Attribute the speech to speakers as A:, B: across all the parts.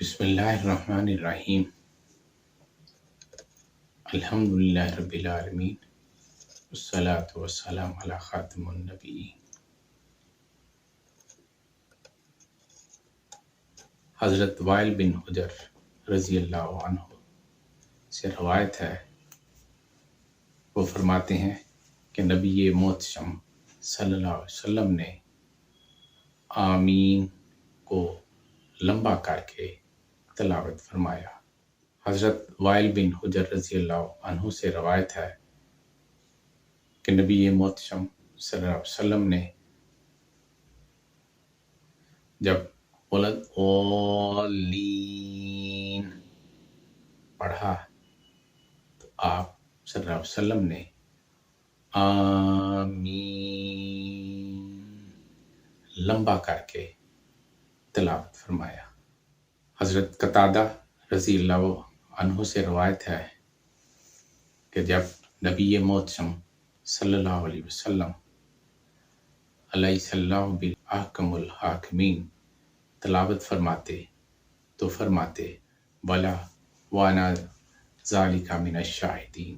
A: بسم اللہ الرحمن الرحیم الحمدللہ رب العالمین والصلاة والسلام علی خاتم النبیین۔ حضرت وائل بن حجر رضی اللہ عنہ سے روایت ہے، وہ فرماتے ہیں کہ نبی محتشم صلی اللہ علیہ وسلم نے آمین کو لمبا کر کے تلاوت فرمایا۔ حضرت وائل بن حجر رضی اللہ عنہ سے روایت ہے کہ نبی محتشم صلی اللہ علیہ وسلم نے جب والضالین پڑھا تو آپ صلی اللہ علیہ وسلم نے آمین لمبا کر کے تلاوت فرمایا۔ حضرت قتادہ رضی اللہ عنہ سے روایت ہے کہ جب نبی محتشم صلی اللہ علیہ وسلم علیہ اللہ بالحکم الحاکمین تلاوت فرماتے تو فرماتے بلا وانا ذالک من الشاہدین۔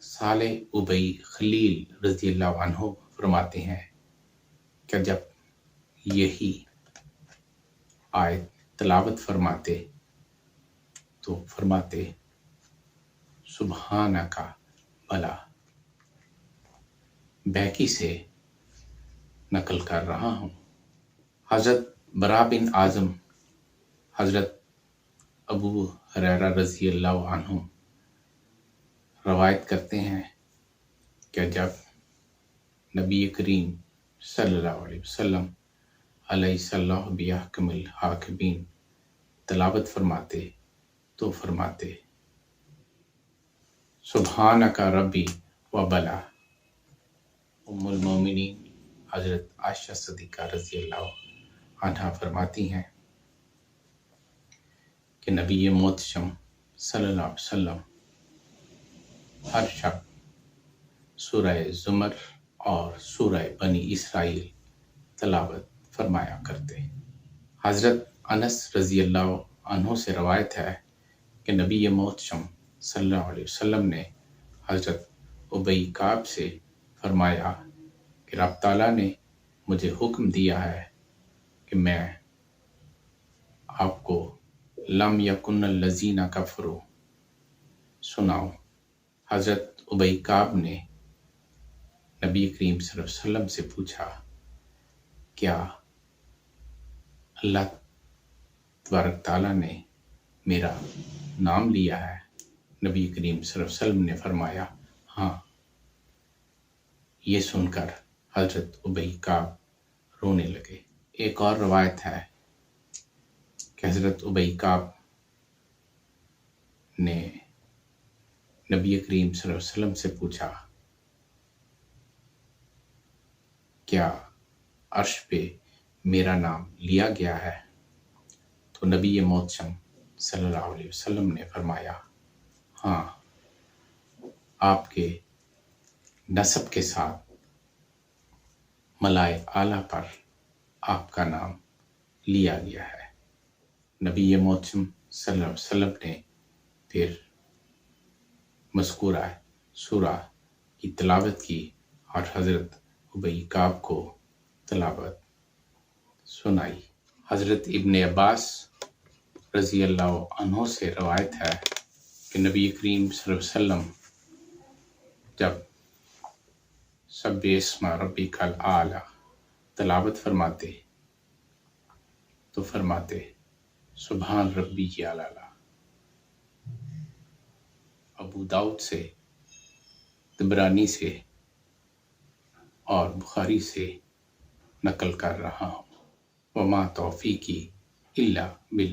A: صالح ابی خلیل رضی اللہ عنہ فرماتے ہیں کہ جب یہی آیت تلاوت فرماتے تو فرماتے سبحانک بلا۔ بیکی سے نقل کر رہا ہوں۔ حضرت برا بن عازم حضرت ابو ہریرہ رضی اللہ عنہ روایت کرتے ہیں کہ جب نبی کریم صلی اللہ علیہ وسلم علیہ صلاح بحکم الحاکمین تلاوت فرماتے تو فرماتے سبحانک ربی و بلا۔ ام المومنین حضرت عائشہ صدیقہ رضی اللہ عنہا فرماتی ہیں کہ نبی محتشم صلی اللہ علیہ وسلم ہر شب سورہ زمر اور سورہ بنی اسرائیل تلاوت فرمایا کرتے۔ حضرت انس رضی اللہ عنہ سے روایت ہے کہ نبی محتشم صلی اللہ علیہ وسلم نے حضرت ابی کعب سے فرمایا کہ رب تعالیٰ نے مجھے حکم دیا ہے کہ میں آپ کو لم یکن الذین کفروا سناؤں۔ حضرت ابی کعب نے نبی کریم صلی اللہ علیہ وسلم سے پوچھا کیا اللہ تبارک تعالیٰ نے میرا نام لیا ہے؟ نبی کریم صلی اللہ علیہ وسلم نے فرمایا ہاں۔ یہ سن کر حضرت ابی کعب رونے لگے۔ ایک اور روایت ہے کہ حضرت ابی کعب نے نبی کریم صلی اللہ علیہ وسلم سے پوچھا کیا عرش پہ میرا نام لیا گیا ہے؟ تو نبی محتشم صلی اللہ علیہ وسلم نے فرمایا ہاں، آپ کے نسب کے ساتھ ملائے اعلیٰ پر آپ کا نام لیا گیا ہے۔ نبی محتشم صلی اللہ علیہ وسلم نے پھر مذکورہ سورہ کی تلاوت کی اور حضرت ابی کعب کو تلاوت سنائی۔ حضرت ابن عباس رضی اللہ عنہ سے روایت ہے کہ نبی کریم صلی اللہ علیہ وسلم جب سبح اسم ربک الاعلی تلاوت فرماتے تو فرماتے سبحان ربی الاعلی۔ ابو داؤد سے، طبرانی سے اور بخاری سے نقل کر رہا ہوں۔ وما توفیقی الا باللہ۔